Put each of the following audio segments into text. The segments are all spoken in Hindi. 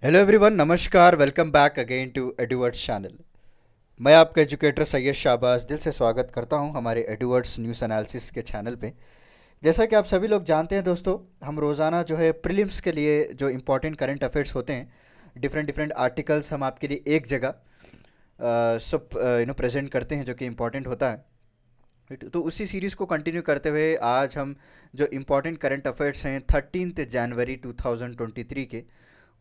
हेलो एवरीवन, नमस्कार। Welcome back again to Eduwards channel. मैं आपका एजुकेटर सैयद शाहबाज दिल से स्वागत करता हूं हमारे एडुवर्ड्स न्यूज़ एनालिसिस के चैनल पे। जैसा कि आप सभी लोग जानते हैं दोस्तों, हम रोज़ाना जो है प्रीलिम्स के लिए जो इम्पोर्टेंट करंट अफेयर्स होते हैं, डिफरेंट डिफरेंट आर्टिकल्स हम आपके लिए एक जगह सब प्रेजेंट करते हैं जो कि इम्पोर्टेंट होता है। तो उसी सीरीज़ को कंटिन्यू करते हुए आज हम जो इम्पोर्टेंट करंट अफेयर्स हैं 13 जनवरी 2023 के,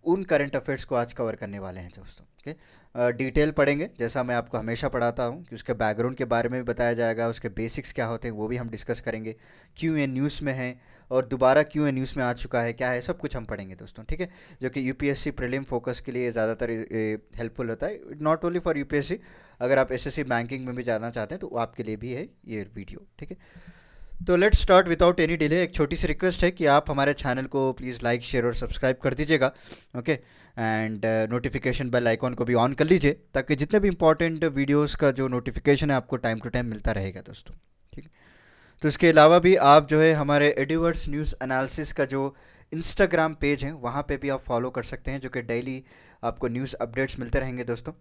उन करंट अफेयर्स को आज कवर करने वाले हैं दोस्तों। ओके, डिटेल पढ़ेंगे जैसा मैं आपको हमेशा पढ़ाता हूँ कि उसके बैकग्राउंड के बारे में भी बताया जाएगा, उसके बेसिक्स क्या होते हैं वो भी हम डिस्कस करेंगे, क्यों ये न्यूज़ में है और दोबारा क्यों ये न्यूज़ में आ चुका है, क्या है, सब कुछ हम पढ़ेंगे दोस्तों। ठीक है, जो कि यूपीएससी प्रीलिम फोकस के लिए ज़्यादातर हेल्पफुल होता है, नॉट ओनली फॉर यूपीएससी। अगर आप एसएससी बैंकिंग में भी जाना चाहते हैं तो आपके लिए भी है ये वीडियो। ठीक है, तो let's start without any delay. एक छोटी सी रिक्वेस्ट है कि आप हमारे चैनल को प्लीज़ लाइक, शेयर और सब्सक्राइब कर दीजिएगा। Okay, and notification bell icon को भी ऑन कर लीजिए ताकि जितने भी इंपॉर्टेंट वीडियोस का जो नोटिफिकेशन है आपको टाइम टू टाइम मिलता रहेगा दोस्तों। ठीक है, तो इसके अलावा भी आप जो है हमारे एडिवर्ड्स न्यूज़ एनालिसिस का जो इंस्टाग्राम पेज है वहाँ पे भी आप फॉलो कर सकते हैं, जो कि डेली आपको न्यूज़ अपडेट्स मिलते रहेंगे दोस्तों।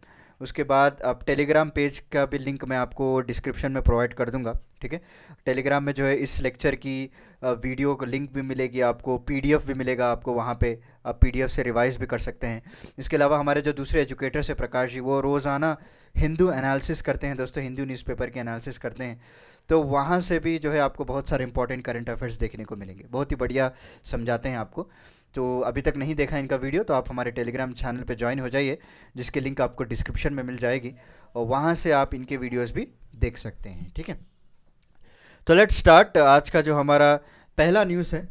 उसके बाद आप टेलीग्राम पेज का भी लिंक मैं आपको डिस्क्रिप्शन में प्रोवाइड कर दूंगा। ठीक है, टेलीग्राम में जो है इस लेक्चर की वीडियो को लिंक भी मिलेगी, आपको पीडीएफ भी मिलेगा आपको, वहाँ पे आप पीडीएफ से रिवाइज भी कर सकते हैं। इसके अलावा हमारे जो दूसरे एजुकेटर्स हैं प्रकाश जी, वो रोज़ाना हिंदू एनालिसिस करते हैं दोस्तों, हिंदू न्यूज़पेपर के एनालिसिस करते हैं। तो वहाँ से भी जो है आपको बहुत सारे इंपॉर्टेंट करंट अफेयर्स देखने को मिलेंगे, बहुत ही बढ़िया समझाते हैं आपको। तो अभी तक नहीं देखा इनका वीडियो तो आप हमारे टेलीग्राम चैनल पे ज्वाइन हो जाइए, जिसके लिंक आपको डिस्क्रिप्शन में मिल जाएगी, और वहाँ से आप इनके वीडियोस भी देख सकते हैं। ठीक है, तो लेट्स स्टार्ट। आज का जो हमारा पहला न्यूज़ है,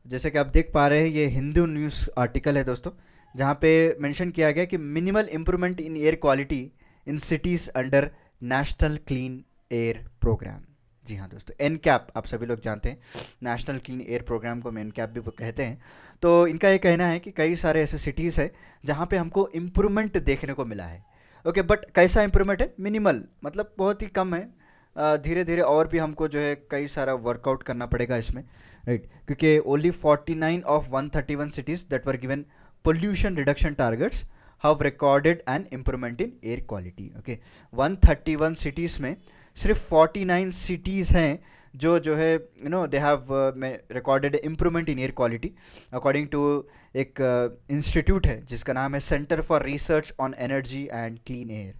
जैसे कि आप देख पा रहे हैं, ये हिंदू न्यूज़ आर्टिकल है दोस्तों, जहाँ पे मेंशन किया गया कि minimal improvement in air quality in cities under national clean air programme. जी हाँ दोस्तों, एन कैप आप सभी लोग जानते हैं, नेशनल क्लीन एयर प्रोग्राम को एन कैप भी कहते हैं। तो इनका ये कहना है कि कई सारे ऐसे सिटीज़ है जहाँ पे हमको इम्प्रूवमेंट देखने को मिला है। ओके, बट कैसा इम्प्रूवमेंट है? मिनिमल, मतलब बहुत ही कम है। धीरे धीरे और भी हमको जो है कई सारा वर्कआउट करना पड़ेगा इसमें, राइट, क्योंकि only 49 of 131 cities that were given pollution reduction targets have recorded an improvement in air quality. Okay, 131 cities में सिर्फ 49 सिटीज़ हैं जो है they have recorded improvement in air quality, according to एक इंस्टीट्यूट है जिसका नाम है centre for research on energy and clean air.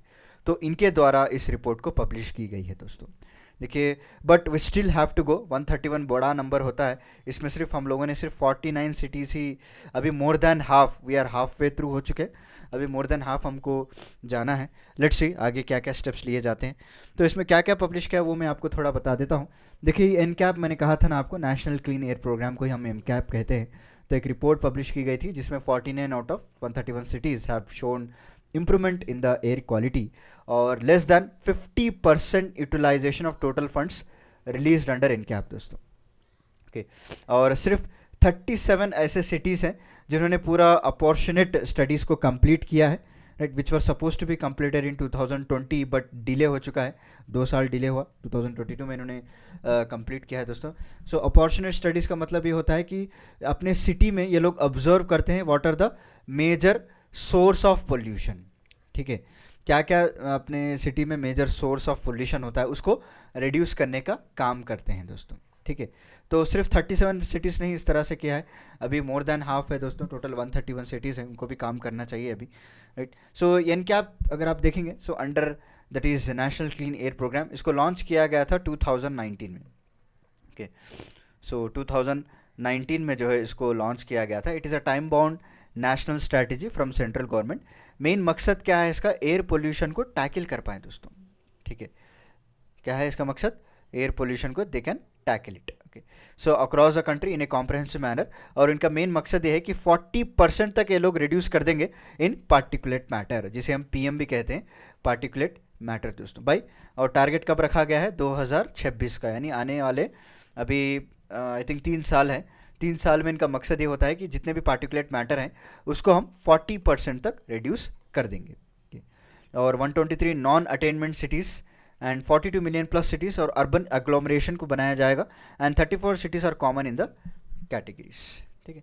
तो इनके द्वारा इस रिपोर्ट को पब्लिश की गई है दोस्तों। देखिए, but we still have to go. 131 बड़ा नंबर होता है, इसमें सिर्फ हम लोगों ने सिर्फ 49 सिटीज़ ही, अभी more than half, we are half way through हो चुके हैं, अभी मोर देन हाफ हमको जाना है। लेट्स सी आगे क्या क्या स्टेप्स लिए जाते हैं। तो इसमें क्या क्या पब्लिश किया वो मैं आपको थोड़ा बता देता हूँ। देखिए, एन कैप मैंने कहा था ना आपको, नेशनल क्लीन एयर प्रोग्राम को ही हम एम कैप कहते हैं। तो एक रिपोर्ट पब्लिश की गई थी जिसमें 49 out of 131 cities have shown improvement in the air quality और less than 50% utilisation of total funds release under NCAP दोस्तों। ओके, और सिर्फ 37 ऐसे सिटीज़ हैं जिन्होंने पूरा अपॉर्चुनेट स्टडीज़ को कंप्लीट किया है, right, which were suppose to be completed in 2020 but delay हो चुका है, 2 साल डिले हुआ, 2022 में इन्होंने कंप्लीट किया है दोस्तों। सो अपॉर्चुनेट स्टडीज़ का मतलब ये होता है कि अपने सिटी में ये लोग ऑब्जर्व करते हैं what are the major source of pollution. ठीक है, क्या क्या अपने सिटी में मेजर सोर्स ऑफ पोल्यूशन होता है उसको रिड्यूस करने का काम करते हैं दोस्तों। ठीक है, तो सिर्फ 37 सिटीज़ नहीं इस तरह से किया है, अभी मोर देन हाफ है दोस्तों, टोटल 131 सिटीज़ हैं, उनको भी काम करना चाहिए अभी, राइट। सो एन कैप अगर आप देखेंगे, so under that is National clean air Programme, इसको लॉन्च किया गया था 2019 में। ओके, सो 2019 में जो है इसको लॉन्च किया गया था। It is a time bound national strategy from central government. Main मकसद क्या है इसका? एयर पोल्यूशन को टैकल कर पाएँ दोस्तों। ठीक है, क्या है इसका मकसद? एयर पोल्यूशन को they can tackle it. Okay, so across the country in A comprehensive manner, और इनका मेन मकसद ये है कि 40% तक ये लोग रिड्यूस कर देंगे इन पार्टिकुलेट मैटर, जिसे हम पीएम भी कहते हैं, पार्टिकुलेट मैटर दोस्तों भाई। और टारगेट कब रखा गया है? 2026 का, यानी आने वाले अभी आई थिंक 3 साल है। 3 साल में इनका मकसद ये होता है कि जितने भी पार्टिकुलेट मैटर हैं उसको हम 40% तक रिड्यूस कर देंगे। और 123 non attainment cities and 42 million plus cities और अर्बन एग्लोमरेशन को बनाया जाएगा, and 34 cities are common in the categories. ठीक है,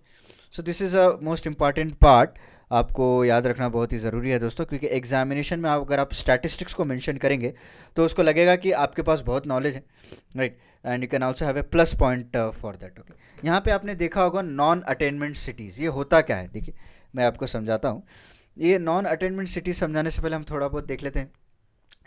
so this is a most important part. आपको याद रखना बहुत ही ज़रूरी है दोस्तों, क्योंकि एग्जामिनेशन में अगर आप स्टैटिस्टिक्स को मेंशन करेंगे तो उसको लगेगा कि आपके पास बहुत नॉलेज है, right, and you can also have a plus point for that. Okay, यहाँ पे आपने देखा होगा नॉन अटेनमेंट सिटीज़, ये होता क्या है, देखिए मैं आपको समझाता हूँ। ये नॉन अटेनमेंट सिटीज़ समझाने से पहले हम थोड़ा बहुत देख लेते हैं।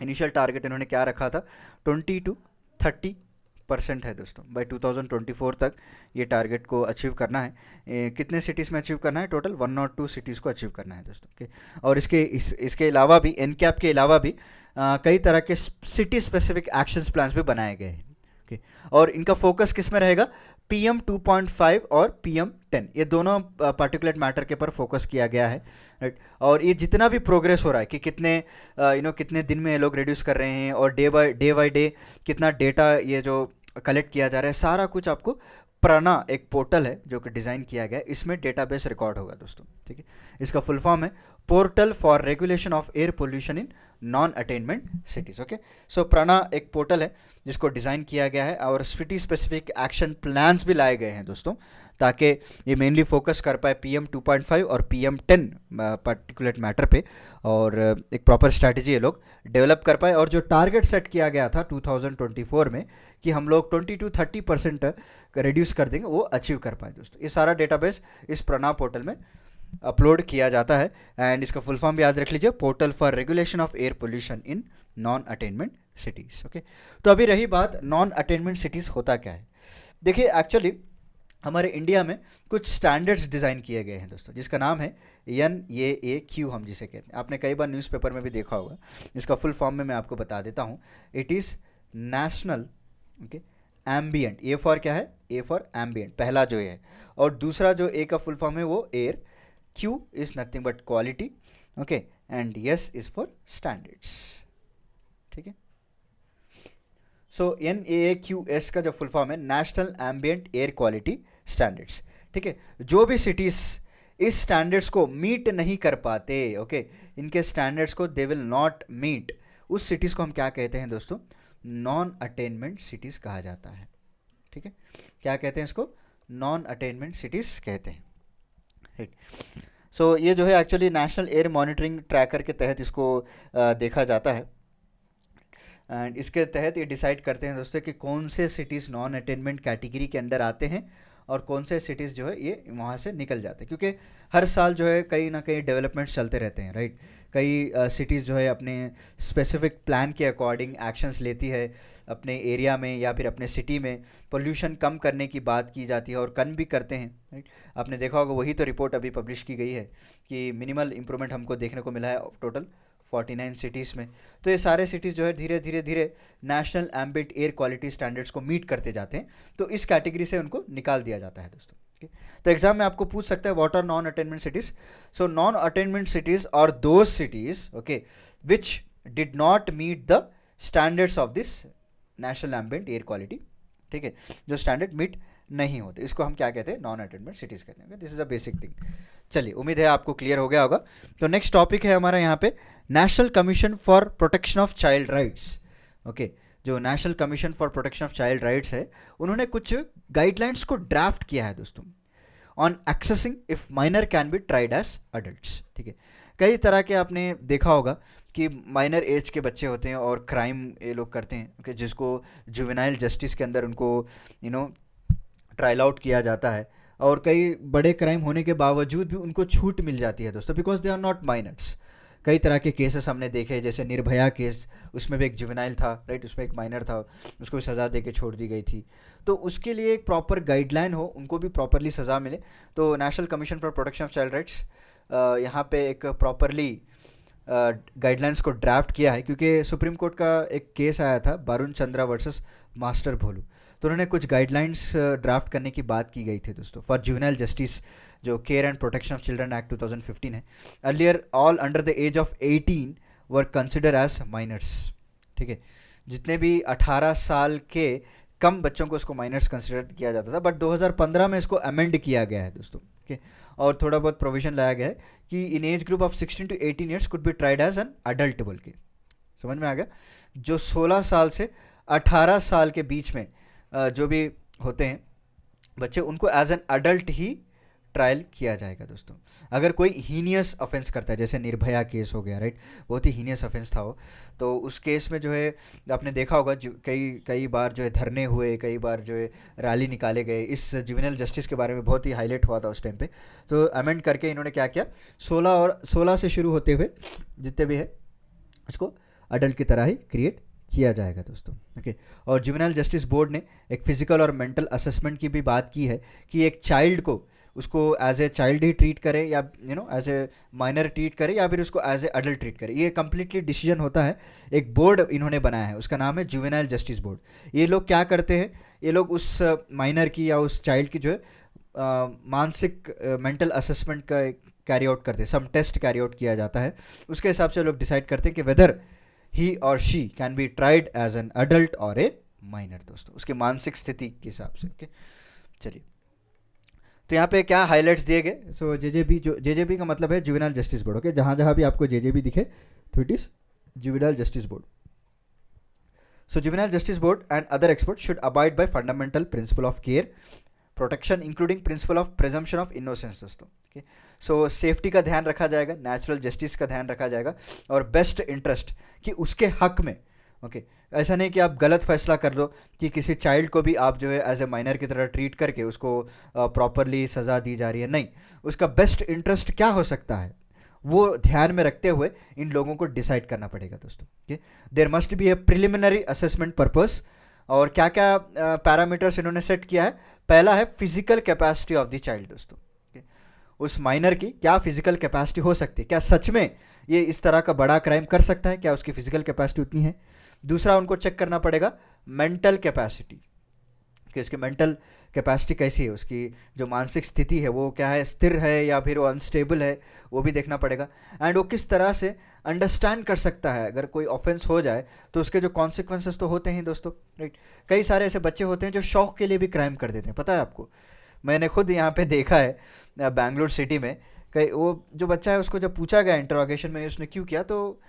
इनिशियल टारगेट इन्होंने क्या रखा था, 20 to 30% है दोस्तों, बाय 2024 तक ये टारगेट को अचीव करना है। कितने सिटीज़ में अचीव करना है, टोटल 102 सिटीज़ को अचीव करना है दोस्तों। ओके, और इसके अलावा भी एनकैप के अलावा भी कई तरह के सिटी स्पेसिफिक एक्शंस प्लान्स भी बनाए गए हैं। ओके, और इनका फोकस किस में रहेगा, PM 2.5 और PM 10, ये दोनों पार्टिकुलेट मैटर के पर फोकस किया गया है, राइट। और ये जितना भी प्रोग्रेस हो रहा है कि कितने कितने दिन में ये लोग रिड्यूस कर रहे हैं, और डे बाय डे कितना डेटा ये जो कलेक्ट किया जा रहा है, सारा कुछ आपको प्राणा एक पोर्टल है जो कि डिज़ाइन किया गया है, इसमें डेटाबेस रिकॉर्ड होगा दोस्तों, ठीक है। इसका फुल फॉर्म है portal for regulation of air pollution in non attainment cities. Okay, so PRANA एक पोर्टल है जिसको डिज़ाइन किया गया है, और सिटी स्पेसिफिक एक्शन प्लान्स भी लाए गए हैं दोस्तों, ताकि ये मेनली फोकस कर पाए PM 2.5 और PM 10 पर्टिकुलर मैटर पे, और एक प्रॉपर स्ट्रैटेजी ये लोग डेवलप कर पाए। और जो टारगेट सेट किया गया था 2024 में कि हम लोग 20 to 30% रिड्यूस कर देंगे, वो अचीव कर पाए दोस्तों। ये सारा डेटाबेस इस प्रणा पोर्टल में अपलोड किया जाता है, एंड इसका फुल फॉर्म भी याद रख लीजिए, portal for regulation of air pollution in non attainment cities. Okay, तो अभी रही बात नॉन अटेनमेंट सिटीज़ होता क्या है। देखिए एक्चुअली हमारे इंडिया में कुछ स्टैंडर्ड्स डिज़ाइन किए गए हैं दोस्तों, जिसका नाम है NAAQ, हम जिसे कहते हैं, आपने कई बार न्यूज़पेपर में भी देखा होगा। इसका फुल फॉर्म में मैं आपको बता देता हूँ, it is national, okay, ambient, A for क्या है, ए फॉर एम्बियंट पहला जो है, और दूसरा जो ए का फुल फॉर्म है वो air, Q is nothing but quality, okay, and S is for standards, ठीक है। सो NAAQS का जो फुल फॉर्म है national ambient air quality standards, ठीक है। जो भी सिटीज़ इस स्टैंडर्ड्स को मीट नहीं कर पाते, ओके, इनके स्टैंडर्ड्स को दे विल नॉट मीट, उस सिटीज़ को हम क्या कहते हैं दोस्तों, नॉन अटेनमेंट सिटीज़ कहा जाता है, ठीक है। क्या कहते हैं इसको, नॉन अटेनमेंट सिटीज़ कहते हैं, राइट। सो ये जो है actually national air monitoring tracker के तहत इसको देखा जाता है, एंड इसके तहत ये डिसाइड करते हैं दोस्तों कि कौन से सिटीज़ नॉन अटेनमेंट कैटेगरी के अंडर आते हैं और कौन से सिटीज़ जो है ये वहाँ से निकल जाते हैं, क्योंकि हर साल जो है कहीं ना कहीं डेवलपमेंट्स चलते रहते हैं, राइट। कई सिटीज़ जो है अपने स्पेसिफिक प्लान के अकॉर्डिंग एक्शंस लेती है, अपने एरिया में या फिर अपने सिटी में पोल्यूशन कम करने की बात की जाती है, और कम भी करते हैं, राइट। आपने देखा होगा, वही तो रिपोर्ट अभी पब्लिश की गई है कि मिनिमल इंप्रूवमेंट हमको देखने को मिला है टोटल 49 सिटीज़ में। तो ये सारे सिटीज़ जो है धीरे धीरे धीरे national ambient air quality standards को मीट करते जाते हैं, तो इस कैटेगरी से उनको निकाल दिया जाता है दोस्तों। तो एग्जाम में आपको पूछ सकता है what are non attainment cities. So non attainment cities और those cities, okay, which did not meet the standards of this national ambient air quality, ठीक है, जो स्टैंडर्ड मीट नहीं होते, इसको हम क्या कहते हैं, नॉन अटेनमेंट सिटीज़ कहते हैं। This is a basic thing. चलिए, उम्मीद है आपको क्लियर हो गया होगा। तो नेक्स्ट टॉपिक है हमारा यहाँ पे national commission for protection of child rights. Okay, जो national commission for protection of child rights है, उन्होंने कुछ गाइडलाइंस को ड्राफ्ट किया है दोस्तों, on accessing if minor can be tried as adults, ठीक है। कई तरह के आपने देखा होगा कि माइनर एज के बच्चे होते हैं और क्राइम ये लोग करते हैं, ओके, जिसको जुवेनाइल जस्टिस के अंदर उनको ट्रायल आउट किया जाता है, और कई बड़े क्राइम होने के बावजूद भी उनको छूट मिल जाती है दोस्तों, because they are not minors. कई तरह के केसेस हमने देखे, जैसे निर्भया केस, उसमें भी एक जुवेनाइल था, राइट, उसमें एक माइनर था, उसको भी सज़ा दे के छोड़ दी गई थी। तो उसके लिए एक प्रॉपर गाइडलाइन हो, उनको भी प्रॉपरली सज़ा मिले, तो national commission for protection of child rights यहाँ पे एक प्रॉपरली गाइडलाइंस को ड्राफ्ट किया है, क्योंकि सुप्रीम कोर्ट का एक केस आया था बारुण चंद्रा वर्सेस मास्टर भोलू, तो उन्होंने कुछ गाइडलाइंस ड्राफ्ट करने की बात की गई थी दोस्तों फॉर जुवेनाइल जस्टिस, जो care and protection of children act 2015 है। Earlier all under the age of 18 were consider as minors, ठीक है। जितने भी 18 साल के कम बच्चों को उसको माइनर्स कंसिडर किया जाता था, बट 2015 में इसको अमेंड किया गया है दोस्तों, ठीक है। और थोड़ा बहुत प्रोविजन लाया गया है कि in age group of 16 to 18 years could be tried as an adult, बोल के समझ में आ गया। जो 16 साल से 18 साल के बीच में जो भी होते हैं बच्चे, उनको एज एन अडल्ट ही ट्रायल किया जाएगा दोस्तों। अगर कोई हीनियस ऑफेंस करता है, जैसे निर्भया केस हो गया, राइट, बहुत ही हीनियस ऑफेंस था वो, तो उस केस में जो है आपने देखा होगा कई कई बार जो है धरने हुए, कई बार जो है रैली निकाले गए, इस जुवेनाइल जस्टिस के बारे में बहुत ही हाईलाइट हुआ था उस टाइम पे। तो अमेंड करके इन्होंने क्या किया, 16 से शुरू होते हुए जितने भी है उसको अडल्ट की तरह ही क्रिएट किया जाएगा दोस्तों। ओके, और जुवेनाइल जस्टिस बोर्ड ने एक फिजिकल और मेंटल असेसमेंट की भी बात की है कि एक चाइल्ड को उसको एज ए चाइल्ड ही ट्रीट करे या एज ए माइनर ट्रीट करे या फिर उसको एज ए अडल्ट ट्रीट करे, ये कम्प्लीटली डिसीजन होता है। एक बोर्ड इन्होंने बनाया है, उसका नाम है जुवेनाइल जस्टिस बोर्ड। ये लोग क्या करते हैं, ये लोग उस माइनर की या उस चाइल्ड की जो है मानसिक मेंटल असेसमेंट का कैरी आउट करते हैं, सम टेस्ट कैरी आउट किया जाता है, उसके हिसाब से लोग डिसाइड करते हैं कि वेदर ही और she can be tried as an adult और ए माइनर दोस्तों, उसकी मानसिक स्थिति के हिसाब से। ओके, चलिए, तो यहाँ पे क्या हाईलाइट्स दिए गए। सो जेजेबी, जो जेजेबी का मतलब है जुवेनाइल जस्टिस बोर्ड। ओके, जहाँ जहाँ भी आपको जेजेबी दिखे तो it is juvenile justice board. So juvenile justice board and other expert should abide by fundamental principle of care protection including principle of presumption of innocence दोस्तों। ओके, सो सेफ्टी का ध्यान रखा जाएगा, नेचुरल जस्टिस का ध्यान रखा जाएगा, और बेस्ट इंटरेस्ट कि उसके हक में। ओके, ऐसा नहीं कि आप गलत फैसला कर लो कि किसी चाइल्ड को भी आप जो है एज ए माइनर की तरह ट्रीट करके उसको प्रॉपरली सज़ा दी जा रही है, नहीं, उसका बेस्ट इंटरेस्ट क्या हो सकता है वो ध्यान में रखते हुए इन लोगों को डिसाइड करना पड़ेगा दोस्तों। Okay, there must be a preliminary assessment purpose, और क्या क्या पैरामीटर्स इन्होंने सेट किया है। पहला है physical capacity of the child दोस्तों। okay? उस माइनर की क्या फिजिकल कैपेसिटी हो सकती है, क्या सच में ये इस तरह का बड़ा क्राइम कर सकता है, क्या उसकी फिजिकल कैपेसिटी उतनी है। दूसरा उनको चेक करना पड़ेगा मेंटल कैपेसिटी, कि उसकी मेंटल कैपेसिटी कैसी है, उसकी जो मानसिक स्थिति है वो क्या है, स्थिर है या फिर वो अनस्टेबल है, वो भी देखना पड़ेगा। एंड वो किस तरह से अंडरस्टैंड कर सकता है, अगर कोई ऑफेंस हो जाए तो उसके जो कॉन्सिक्वेंसेस तो होते हैं दोस्तों, राइट। कई सारे ऐसे बच्चे होते हैं जो शौक के लिए भी क्राइम कर देते हैं, पता है आपको, मैंने खुद यहाँ पे देखा है बैंगलोर सिटी में। कई वो जो बच्चा है उसको जब पूछा गया इंटरोगेशन में उसने क्यों किया, तो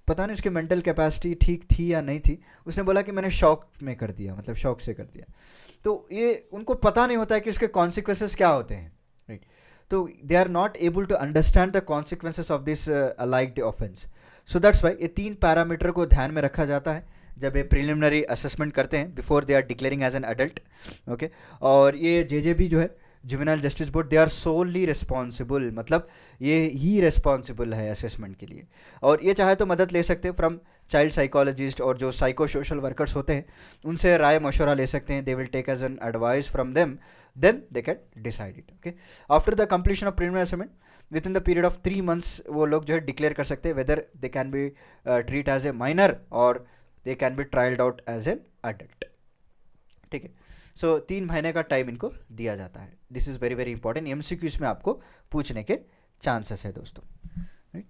पता नहीं उसकी मेंटल कैपेसिटी ठीक थी या नहीं थी, उसने बोला कि मैंने शौक में कर दिया, मतलब शौक से कर दिया। तो ये उनको पता नहीं होता है कि इसके कॉन्सिक्वेंसेस क्या होते हैं, राइट। तो they are not able to understand the consequences of this alleged offence. So that's why ये 3 पैरामीटर को ध्यान में रखा जाता है जब ये प्रिलिमिनरी असेसमेंट करते हैं before they are declaring as an adult. Okay, और ये जेजेबी जो है juvenile justice board, they are solely responsible, मतलब ये ही रिस्पॉन्सिबल है असेसमेंट के लिए, और ये चाहे तो मदद ले सकते हैं फ्रॉम चाइल्ड साइकोलॉजिस्ट और जो साइको सोशल वर्कर्स होते हैं उनसे राय मशवरा ले सकते हैं। They will take as an advice from them, then they can decide it. Okay, after the completion of preliminary assessment within the period of 3 months वो लोग जो है डिक्लेयर कर सकते हैं whether they can be treat as a minor और they can be trialled out as an adult. ठीक है, सो 3 महीने का टाइम इनको दिया जाता है। This is very very important, MCQs में आपको पूछने के चांसेस है दोस्तों, राइट।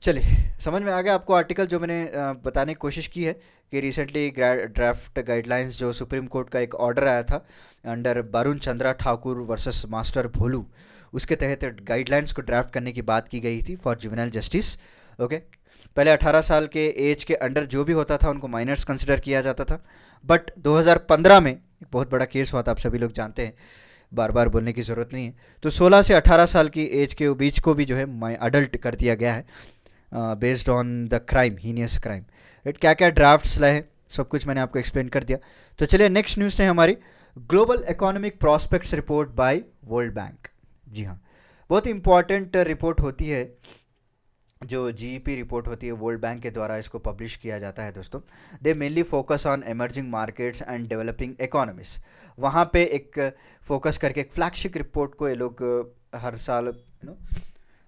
चलिए, समझ में आ गया आपको आर्टिकल जो मैंने बताने की कोशिश की है कि रिसेंटली ड्राफ्ट गाइडलाइंस जो सुप्रीम कोर्ट का एक ऑर्डर आया था under Varun Chandra Thakur versus master Bholu, उसके तहत गाइडलाइंस को ड्राफ्ट करने की बात की गई थी फॉर जुवेनाइल जस्टिस। ओके, पहले 18 साल के एज के अंडर जो भी होता था उनको माइनर्स कंसिडर किया जाता था, बट 2015 में एक बहुत बड़ा केस हुआ था, आप सभी लोग जानते हैं, बार बार बोलने की ज़रूरत नहीं है। तो 16 से 18 साल की एज के बीच को भी जो है अडल्ट कर दिया गया है based on the crime, heinous crime, right. क्या क्या ड्राफ्ट्स लाए सब कुछ मैंने आपको एक्सप्लेन कर दिया। तो चलिए नेक्स्ट न्यूज़ है हमारी global economic prospects report by world bank. जी हाँ, बहुत इंपॉर्टेंट रिपोर्ट होती है, जो जीईपी रिपोर्ट होती है वर्ल्ड बैंक के द्वारा इसको पब्लिश किया जाता है दोस्तों। दे mainly focus on emerging markets and developing economies, वहाँ पे एक फोकस करके एक फ्लैगशिप रिपोर्ट को ये लोग हर साल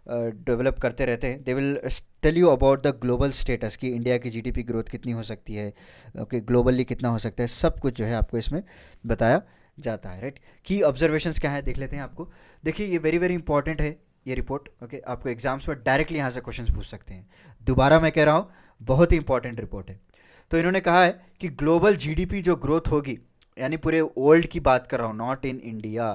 डेवलप करते रहते हैं। They will tell you about the global status कि इंडिया की जीडीपी ग्रोथ कितनी हो सकती है, ओके, ग्लोबली कितना हो सकता है, सब कुछ जो है आपको इसमें बताया जाता है, राइट। की ऑब्जर्वेशंस क्या है देख लेते हैं आपको। देखिए, ये वेरी वेरी इंपॉर्टेंट है ये रिपोर्ट। ओके, आपको एग्जाम्स में डायरेक्टली यहाँ से क्वेश्चंस पूछ सकते हैं। दोबारा मैं कह रहा हूँ, बहुत ही इंपॉर्टेंट रिपोर्ट है। तो इन्होंने कहा है कि ग्लोबल जीडीपी जो ग्रोथ होगी, यानी पूरे वर्ल्ड की बात कर रहा हूँ, नॉट इन इंडिया,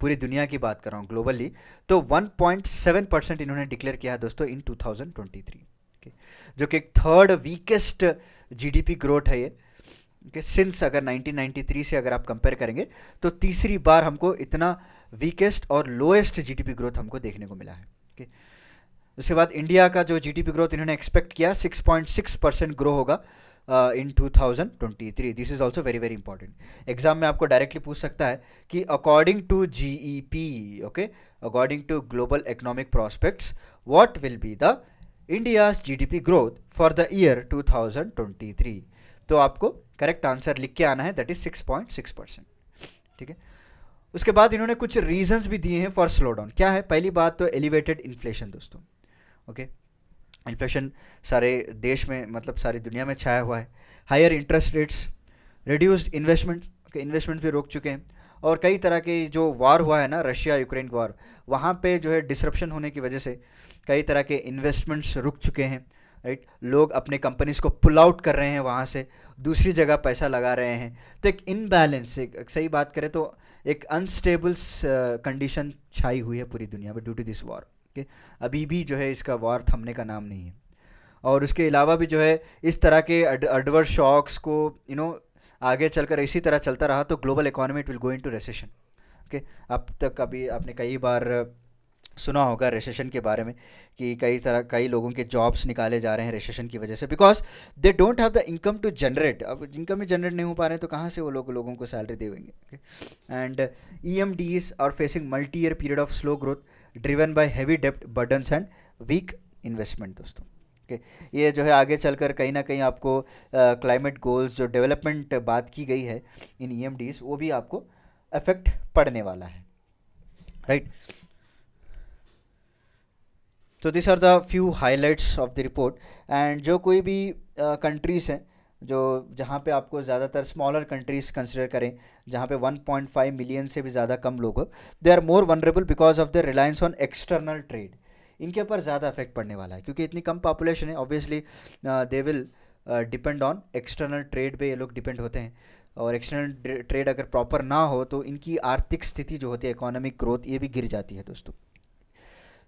पूरी दुनिया की बात कर रहा हूँ ग्लोबली, तो 1.7% इन्होंने डिक्लेयर किया है दोस्तों इन 2023, okay, जो कि एक थर्ड वीकेस्ट जीडीपी ग्रोथ है ये। ओके, सिंस अगर 1993 से अगर आप कंपेयर करेंगे तो तीसरी बार हमको इतना वीकेस्ट और लोएस्ट जीडीपी ग्रोथ हमको देखने को मिला है। ओके, उसके बाद इंडिया का जो जीडीपी ग्रोथ इन्होंने एक्सपेक्ट किया 6.6% ग्रो होगा in 2023। This is also very very important. Exam में आपको डायरेक्टली पूछ सकता है कि according to GEP, okay, according to Global Economic Prospects, what will be the India's GDP growth for the year 2023। तो आपको करेक्ट आंसर लिख के आना है, दैट इज 6.6%। ठीक है, उसके बाद इन्होंने कुछ रीजंस भी दिए हैं फॉर स्लो डाउन। क्या है? पहली बात तो एलिवेटेड इन्फ्लेशन दोस्तों। ओके, इन्फ्लेशन सारे देश में, मतलब सारी दुनिया में छाया हुआ है। Higher interest rates, reduced investment, investment भी रोक चुके हैं। और कई तरह के जो वार हुआ है ना, रशिया यूक्रेन वार, वहाँ पे जो है डिसरप्शन होने की वजह से कई तरह के इन्वेस्टमेंट्स रुक चुके हैं। राइट, लोग अपने कंपनीज को पुल आउट कर रहे हैं, वहाँ से दूसरी जगह पैसा लगा रहे हैं। तो एक इनबैलेंस, एक सही बात करें तो एक अनस्टेबल कंडीशन छाई हुई है पूरी दुनिया में due to this war. Okay, अभी भी जो है इसका वॉर थमने का नाम नहीं है। और उसके अलावा भी जो है इस तरह के एडवर्स शॉक्स को आगे चलकर इसी तरह चलता रहा तो global economy it will go into recession. Okay, अब तक अभी आपने कई बार सुना होगा रिसेशन के बारे में कि कई लोगों के जॉब्स निकाले जा रहे हैं रिसेशन की वजह से, because they don't have the income to generate. अब इनकम ही जनरेट नहीं हो पा रहे हैं तो कहाँ से वो लोगों को सैलरी देंगे। And E M Ds are facing multi year period of slow growth driven by heavy डेप्ट बर्डन्स एंड वीक इन्वेस्टमेंट दोस्तों। ओके, ये जो है आगे चलकर कहीं ना कहीं आपको क्लाइमेट गोल्स, जो डेवलपमेंट बात की गई है इन ई एम डीज, वो भी आपको अफेक्ट पड़ने वाला है। राइट, तो this are the few highlights of the report. And जो कोई भी कंट्रीज़ हैं जो जहाँ पे आपको ज़्यादातर स्मॉलर कंट्रीज़ कंसिडर करें, जहाँ पे 1.5 मिलियन से भी ज़्यादा कम लोग हो, they are more vulnerable because of the reliance on external trade. इनके ऊपर ज़्यादा इफेक्ट पड़ने वाला है क्योंकि इतनी कम पॉपुलेशन है। Obviously they will depend on external trade पे, ये लोग डिपेंड होते हैं। और एक्सटर्नल ट्रेड अगर प्रॉपर ना हो तो इनकी आर्थिक स्थिति जो होती है, इकोनॉमिक ग्रोथ, ये भी गिर जाती है दोस्तों।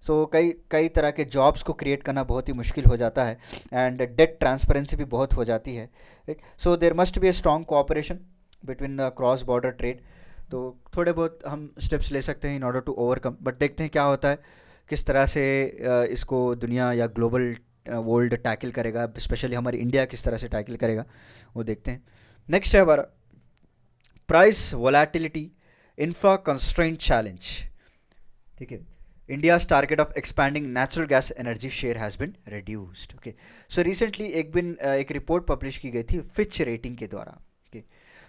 सो कई कई तरह के जॉब्स को क्रिएट करना बहुत ही मुश्किल हो जाता है एंड डेट ट्रांसपेरेंसी भी बहुत हो जाती है। Right, so there must be a strong cooperation between the cross border trade. तो थोड़े बहुत हम स्टेप्स ले सकते हैं in order to overcome, but देखते हैं क्या होता है, किस तरह से इसको दुनिया या ग्लोबल वर्ल्ड टैकल करेगा, स्पेशली हमारी इंडिया किस तरह से टैकल करेगा, वो देखते हैं। नेक्स्ट है हमारा price volatility infra constraint challenge. ठीक है, India's target of expanding natural gas energy share has been reduced. Okay, so recently एक रिपोर्ट पब्लिश की गई थी फिच रेटिंग के द्वारा। okay,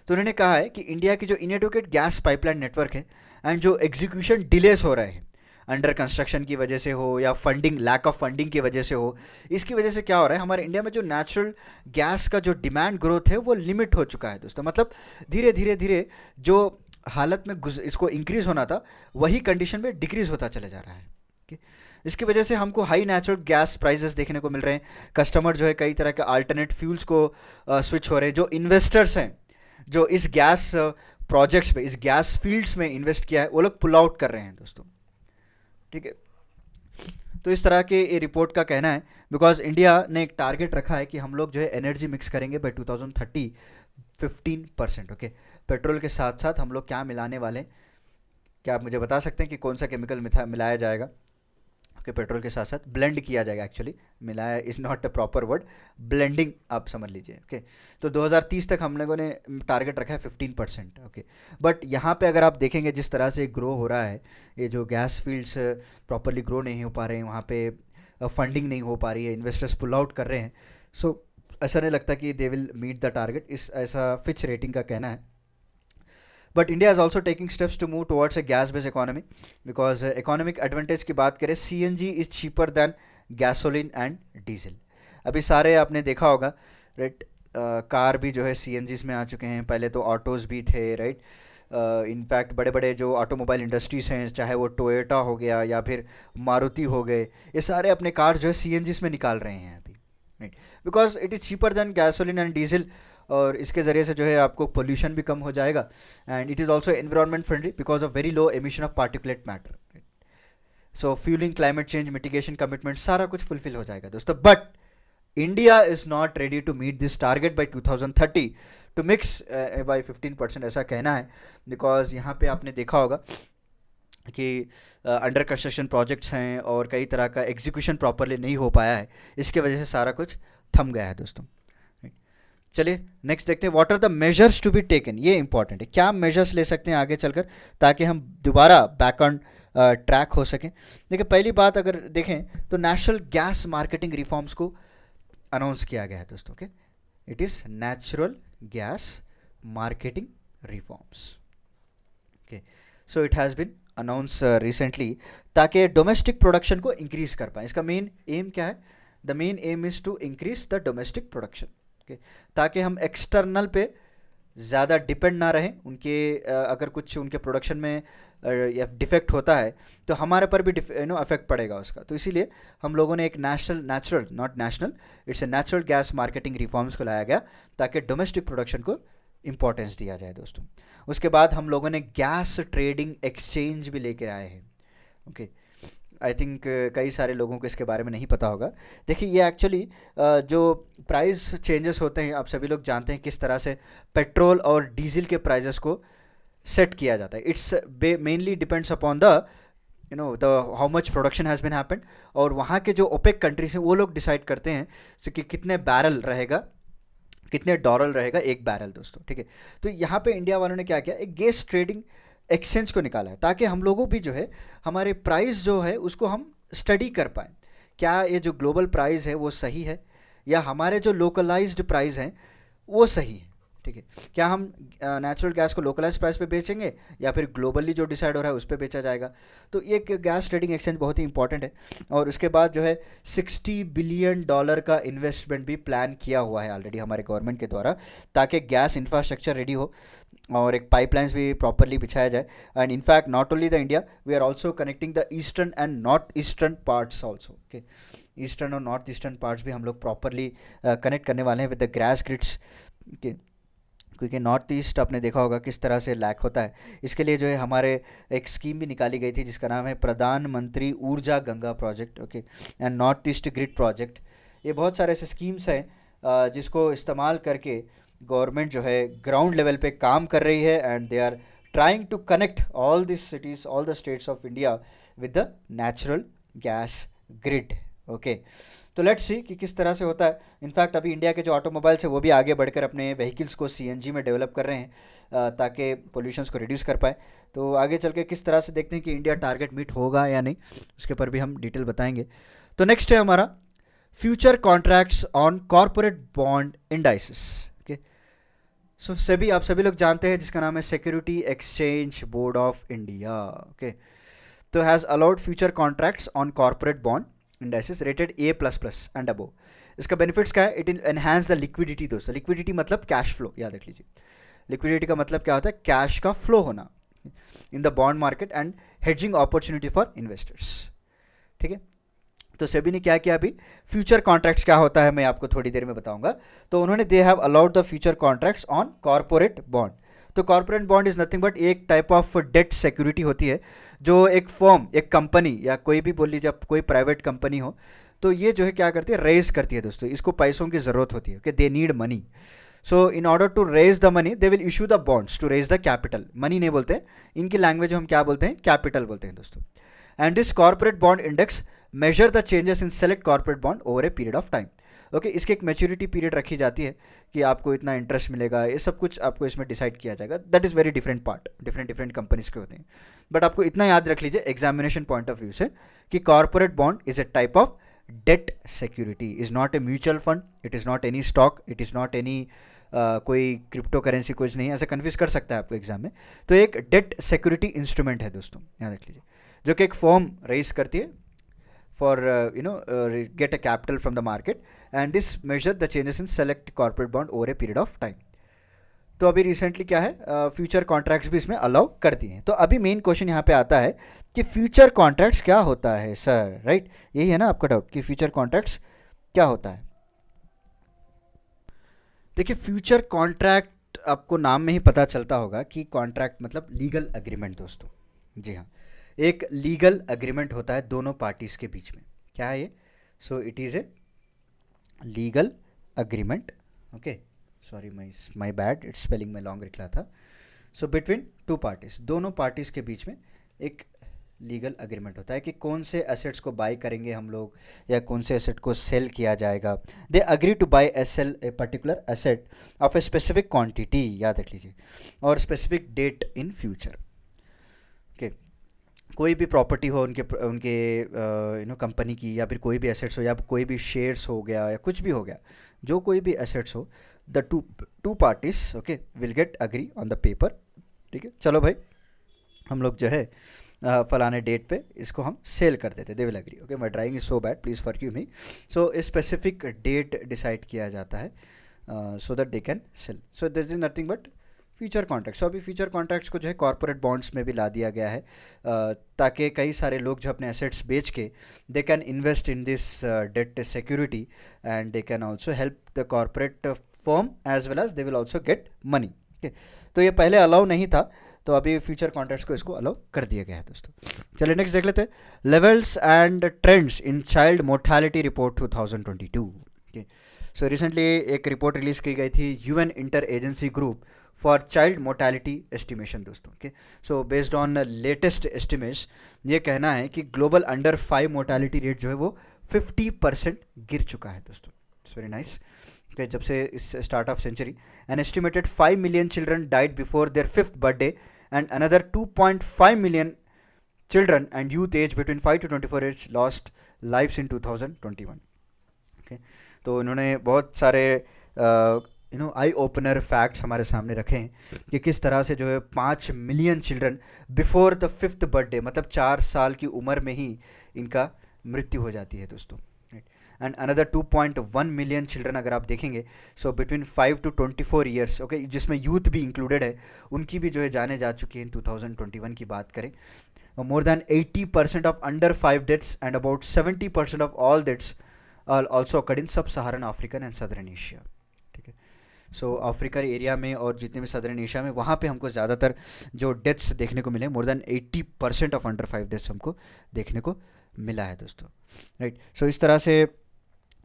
तो उन्होंने कहा है कि इंडिया की जो इनएडुकेट गैस पाइपलाइन नेटवर्क है एंड जो एग्जीक्यूशन डिलेस हो रहे हैं अंडर कंस्ट्रक्शन की वजह से हो या फंडिंग, लैक ऑफ फंडिंग की वजह से हो, इसकी वजह से क्या हो रहा है, हमारे इंडिया में जो नेचुरल गैस का जो डिमांड ग्रोथ है वो लिमिट हो चुका है दोस्तों। मतलब धीरे धीरे धीरे जो हालत में इसको इंक्रीज होना था वही कंडीशन में डिक्रीज होता चला जा रहा है। okay? इसकी वजह से हमको हाई नेचुरल गैस प्राइसेस देखने को मिल रहे हैं। कस्टमर जो है कई तरह के अल्टरनेट फ्यूल्स को स्विच हो रहे हैं। जो इन्वेस्टर्स हैं जो इस गैस प्रोजेक्ट्स पे, इस गैस फील्ड्स में इन्वेस्ट किया है, वो लोग पुल आउट कर रहे हैं दोस्तों। ठीक है, तो इस तरह के ये रिपोर्ट का कहना है, बिकॉज इंडिया ने एक टारगेट रखा है कि हम लोग जो है एनर्जी मिक्स करेंगे बाय 2030 15%। ओके, पेट्रोल के साथ साथ हम लोग क्या मिलाने वाले हैं, क्या आप मुझे बता सकते हैं कि कौन सा केमिकल मिलाया जाएगा? ओके, पेट्रोल के साथ साथ ब्लेंड किया जाएगा। एक्चुअली मिलाया is not the proper word, blending आप समझ लीजिए। ओके, तो 2030 तक हम लोगों ने टारगेट रखा है 15%। ओके, बट यहाँ पे अगर आप देखेंगे जिस तरह से ग्रो हो रहा है, ये जो गैस फील्ड्स प्रॉपरली ग्रो नहीं हो पा रहे हैं, वहाँ पे फंडिंग नहीं हो पा रही है, इन्वेस्टर्स पुल आउट कर रहे हैं, सो ऐसा नहीं लगता कि they will meet the target, इस ऐसा फिच रेटिंग का कहना है। But India is also taking steps to move towards a gas based economy, because economic advantage की बात करें, CNG is cheaper than gasoline and diesel. अभी सारे आपने देखा होगा, राइट, कार भी जो है सीएनजीज में आ चुके हैं, पहले तो ऑटोज़ भी थे। राइट, इनफैक्ट बड़े बड़े जो ऑटोमोबाइल इंडस्ट्रीज़ हैं, चाहे वो टोयोटा हो गया या फिर मारुति हो गए, ये सारे अपने कार जो है सीएनजीज में निकाल रहे हैं अभी। Right, because it is cheaper than gasoline and diesel, और इसके ज़रिए से जो है आपको पोल्यूशन भी कम हो जाएगा and it is also environment friendly because of very low emission of particulate matter. So fuelling, climate change mitigation commitment, सारा कुछ फुलफिल हो जाएगा दोस्तों। But India is not ready to meet this target by 2030 to mix by 15%, ऐसा कहना है। बिकॉज यहाँ पे आपने देखा होगा कि अंडर कंस्ट्रक्शन प्रोजेक्ट्स हैं और कई तरह का एग्जीक्यूशन प्रॉपरली नहीं हो पाया है, इसके वजह से सारा कुछ थम गया है दोस्तों। चलिए नेक्स्ट देखते हैं, what are the measures to be taken. ये इंपॉर्टेंट है, क्या मेजर्स ले सकते हैं आगे चलकर ताकि हम दोबारा बैक ऑन ट्रैक हो सकें। देखिए पहली बात अगर देखें तो नेशनल गैस मार्केटिंग रिफॉर्म्स को अनाउंस किया गया है दोस्तों। Okay, it is natural gas marketing reforms. Okay, so it has been announce recently ताकि डोमेस्टिक प्रोडक्शन को इंक्रीज कर पाएँ। इसका मेन एम क्या है? The main aim is to increase the domestic production, ताकि हम एक्सटर्नल पे ज़्यादा डिपेंड ना रहें। उनके अगर कुछ उनके प्रोडक्शन में या डिफेक्ट होता है तो हमारे पर भी अफेक्ट पड़ेगा उसका। तो इसीलिए हम लोगों ने एक natural not national, it's a natural gas marketing reforms को लाया गया ताकि डोमेस्टिक प्रोडक्शन को इंपॉर्टेंस दिया जाए दोस्तों। उसके बाद हम लोगों ने गैस ट्रेडिंग एक्सचेंज भी लेकर आए हैं। ओके, आई थिंक कई सारे लोगों को इसके बारे में नहीं पता होगा। देखिए ये एक्चुअली जो प्राइस चेंजेस होते हैं, आप सभी लोग जानते हैं किस तरह से पेट्रोल और डीजल के प्राइजेस को सेट किया जाता है। It's mainly depends upon the the how much production has been happened, और वहाँ के जो ओपेक कंट्रीज हैं वो लोग डिसाइड करते हैं कि कितने बैरल रहेगा, कितने डॉलर रहेगा एक बैरल दोस्तों। ठीक है, तो यहाँ पे इंडिया वालों ने क्या किया, एक गैस ट्रेडिंग एक्सचेंज को निकाला है ताकि हम लोगों भी जो है हमारे प्राइस जो है उसको हम स्टडी कर पाएँ। क्या ये जो ग्लोबल प्राइस है वो सही है या हमारे जो लोकलाइज्ड प्राइस हैं वो सही है। ठीक है, क्या हम नेचुरल गैस को लोकलाइज प्राइस पे बेचेंगे या फिर ग्लोबली जो डिसाइड हो रहा है उस पर बेचा जाएगा। तो ये एक गैस ट्रेडिंग एक्सचेंज बहुत ही इंपॉर्टेंट है। और उसके बाद जो है $60 बिलियन का इन्वेस्टमेंट भी प्लान किया हुआ है ऑलरेडी हमारे गवर्नमेंट के द्वारा, ताकि गैस इंफ्रास्ट्रक्चर रेडी हो और एक पाइपलाइंस भी प्रॉपरली बिछाया जाए। And in fact not only the India, we are also connecting the eastern and north eastern parts also. Okay, eastern और नॉर्थ ईस्टर्न पार्ट्स भी हम लोग प्रॉपरली कनेक्ट करने वाले हैं विद द गैस ग्रिड्स के, क्योंकि नॉर्थ ईस्ट आपने देखा होगा किस तरह से लैक होता है। इसके लिए जो है हमारे एक स्कीम भी निकाली गई थी जिसका नाम है प्रधानमंत्री ऊर्जा Ganga project. Okay, and north east grid project. ये बहुत सारे ऐसे स्कीम्स हैं जिसको इस्तेमाल करके गवर्नमेंट जो है ग्राउंड लेवल पे काम कर रही है, and they are trying to connect all this cities, all the states of India with the natural gas grid. Okay, तो लेट्स सी कि किस तरह से होता है। इनफैक्ट अभी इंडिया के जो ऑटोमोबाइल्स है वो भी आगे बढ़कर अपने व्हीकल्स को सीएनजी में डेवलप कर रहे हैं ताकि पोल्यूशंस को रिड्यूस कर पाए। तो आगे चल के किस तरह से देखते हैं कि इंडिया टारगेट मीट होगा या नहीं, उसके ऊपर भी हम डिटेल बताएंगे। तो नेक्स्ट है हमारा future contracts on corporate bond indices. Okay, so SEBI आप सभी लोग जानते हैं जिसका नाम है security exchange board of India. Okay, तो has allowed future contracts on corporate bond indices rated A++ and above. इसका बेनिफिट्स क्या है? इट एनहांस द लिक्विडिटी दोस्तों। लिक्विडिटी मतलब कैश फ्लो, याद रख लीजिए। लिक्विडिटी का मतलब क्या होता है? कैश का फ्लो होना in the bond market and hedging opportunity for investors. ठीक है, तो सेबी ने क्या किया, अभी फ्यूचर कॉन्ट्रैक्ट्स क्या होता है मैं आपको थोड़ी देर में बताऊंगा। तो उन्होंने they have allowed the future contracts on corporate bond. तो corporate bond is nothing but एक टाइप ऑफ डेट सिक्योरिटी होती है जो एक फर्म, एक कंपनी या कोई भी बोल लीजिए, कोई प्राइवेट कंपनी हो तो ये जो है क्या करती है, रेज करती है दोस्तों। इसको पैसों की ज़रूरत होती है कि they need money. So in order to raise the money they will issue the bonds to raise the capital. Money नहीं बोलते हैं, इनकी लैंग्वेज में हम क्या बोलते हैं, कैपिटल बोलते हैं दोस्तों। And this corporate bond index measure the changes in select corporate bond over a period of time. Okay, इसकी एक मैच्योरिटी पीरियड रखी जाती है कि आपको इतना इंटरेस्ट मिलेगा, ये सब कुछ आपको इसमें डिसाइड किया जाएगा। That is very different part, different companies के होते हैं। बट आपको इतना याद रख लीजिए एग्जामिनेशन पॉइंट ऑफ व्यू से कि corporate bond is a type of debt security, is not a mutual fund, it is not any stock, it is not any कोई क्रिप्टो करेंसी, कुछ नहीं, ऐसा कन्फ्यूज कर सकता है आपको एग्जाम में। तो एक डेट सिक्योरिटी इंस्ट्रूमेंट है दोस्तों, याद रख लीजिए, जो कि एक फॉर्म रेज करती है for get a capital from the market, and this measure the changes in select corporate bond over a period of time। तो अभी रिसेंटली क्या है, फ्यूचर कॉन्ट्रैक्ट्स भी इसमें अलाउ कर दिए हैं। तो अभी मेन क्वेश्चन यहाँ पे आता है कि फ्यूचर कॉन्ट्रैक्ट्स क्या होता है सर, राइट? यही है ना आपका डाउट कि फ्यूचर कॉन्ट्रैक्ट्स क्या होता है। देखिए फ्यूचर कॉन्ट्रैक्ट आपको नाम में ही पता चलता होगा कि कॉन्ट्रैक्ट मतलब लीगल एग्रीमेंट दोस्तों। जी हाँ, एक लीगल एग्रीमेंट होता है दोनों पार्टीज़ के बीच में। क्या है ये? So it is a legal agreement. Okay, sorry my bad, it's spelling में लॉन्ग लिखा था। सो बिटवीन टू पार्टीज, दोनों पार्टीज़ के बीच में एक लीगल एग्रीमेंट होता है कि कौन से एसेट्स को बाय करेंगे हम लोग या कौन से एसेट को सेल किया जाएगा। They agree to buy a sell a particular asset of a specific quantity, याद रख लीजिए, और specific date in future. Okay, कोई भी प्रॉपर्टी हो उनके उनके कंपनी की, या फिर कोई भी एसेट्स हो, या कोई भी शेयर्स हो गया, या कुछ भी हो गया, जो कोई भी एसेट्स हो, the two parties okay will get agree on the paper. ठीक है, चलो भाई हम लोग जो है फलाने डेट पे इसको हम सेल कर देते, they will agree. Okay, my drawing is so bad, please forgive me. So specific date decide किया जाता है so that they can sell. So this is nothing but future contract. So अभी फ्यूचर कॉन्ट्रैक्ट्स को जो है कॉर्पोरेट बॉन्ड्स में भी ला दिया गया है ताकि कई सारे लोग जो अपने एसेट्स बेच के they can invest in this debt security and they can also help the corporate firm as well as they will also get money. Okay, तो ये पहले अलाउ नहीं था, तो अभी फ्यूचर कॉन्ट्रैक्ट्स को इसको अलाउ कर दिया गया है दोस्तों। चलिए नेक्स्ट देख लेते हैं, levels and trends in child mortality report 2022। Okay, so recently एक रिपोर्ट रिलीज की गई थी UN inter agency group for child mortality estimation दोस्तों। Okay, so based on latest estimates ये कहना है कि ग्लोबल अंडर 5 मोर्टेलिटी रेट जो है वो 50% गिर चुका है दोस्तों। It's very nice. जब से इस start of century an estimated 5 million children died before their 5th birthday and another 2.5 million children and youth age between 5 to 24 age lost lives in 2021। okay, तो इन्होंने बहुत सारे आई ओपनर फैक्ट्स हमारे सामने रखे हैं कि किस तरह से जो है 5 million children before the 5th birthday, मतलब 4 साल की उम्र में ही इनका मृत्यु हो जाती है दोस्तों। एंड अनदर 2.1 मिलियन चिल्ड्रन अगर आप देखेंगे so between 5 to 24 years, okay, जिसमें यूथ भी इंक्लूडेड है, उनकी भी जो है जाने जा चुकी है इन 2021 की बात करें। More than 80% of under 5 deaths and about 70% of all deaths also occurred in सब सहारन अफ्रीकन एंड सदर्न एशिया। ठीक है, सो अफ्रीका एरिया में और जितने भी सदर्न एशिया में, वहाँ पे हमको ज़्यादातर जो डेथ्स देखने को मिले, more than 80% of under 5 deaths हमको देखने को मिला है दोस्तों। राइट, सो इस तरह से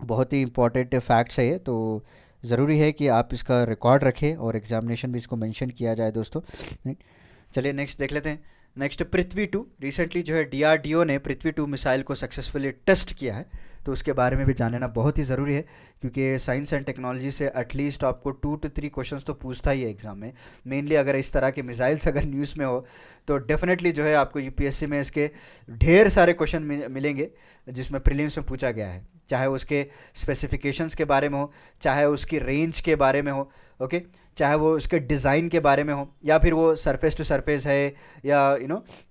बहुत ही इंपॉर्टेंट फैक्ट्स है ये, तो ज़रूरी है कि आप इसका रिकॉर्ड रखें और एग्जामिनेशन भी इसको मेंशन किया जाए दोस्तों। चलिए नेक्स्ट देख लेते हैं। नेक्स्ट पृथ्वी 2, रिसेंटली जो है डीआरडीओ ने पृथ्वी 2 मिसाइल को सक्सेसफुली टेस्ट किया है, तो उसके बारे में भी जानना बहुत ही ज़रूरी है, क्योंकि साइंस एंड टेक्नोलॉजी से एटलीस्ट आपको 2 to 3 क्वेश्चंस तो पूछता ही है एग्जाम में। मेनली अगर इस तरह के मिसाइल्स अगर न्यूज़ में हो तो डेफिनेटली जो है आपको यूपीएससी में इसके ढेर सारे क्वेश्चन मिलेंगे जिसमें प्रीलिम्स में पूछा गया है, चाहे उसके स्पेसिफिकेशंस के बारे में हो, चाहे उसकी रेंज के बारे में हो, ओके, चाहे वो उसके डिज़ाइन के बारे में हो, या फिर वो सरफेस टू सरफेस है या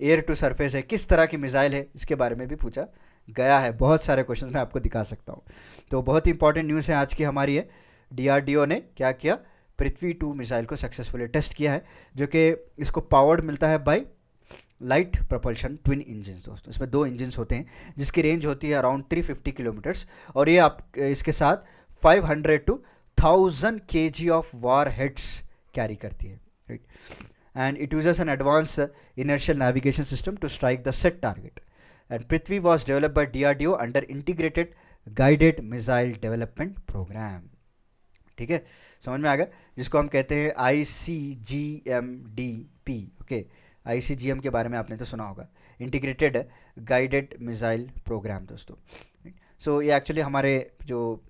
एयर टू सरफेस है, किस तरह की मिसाइल है, इसके बारे में भी पूछा गया है। बहुत सारे क्वेश्चन मैं आपको दिखा सकता हूँ। तो बहुत ही इंपॉर्टेंट न्यूज़ है आज की हमारी है, डीआरडीओ ने क्या किया, पृथ्वी 2 मिसाइल को सक्सेसफुली टेस्ट किया है, जो कि इसको पावर्ड मिलता है by light propulsion twin engine दोस्तों। इसमें 2 इंजन्स होते हैं जिसकी रेंज होती है अराउंड 350 किलोमीटर्स, और ये आप इसके साथ 500 to 1000 kg of warheads carry करती है। Right, and it uses an advance inertial navigation system to strike the set target. And Prithvi was developed by DRDO under integrated guided missile development programme. ठीक है, समझ में आ गया, जिसको हम कहते हैं ICGMDP। ओके, ICGM के बारे में आपने तो सुना होगा, इंटीग्रेटेड गाइडेड मिसाइल प्रोग्राम दोस्तों। सो ये एक्चुअली हमारे जो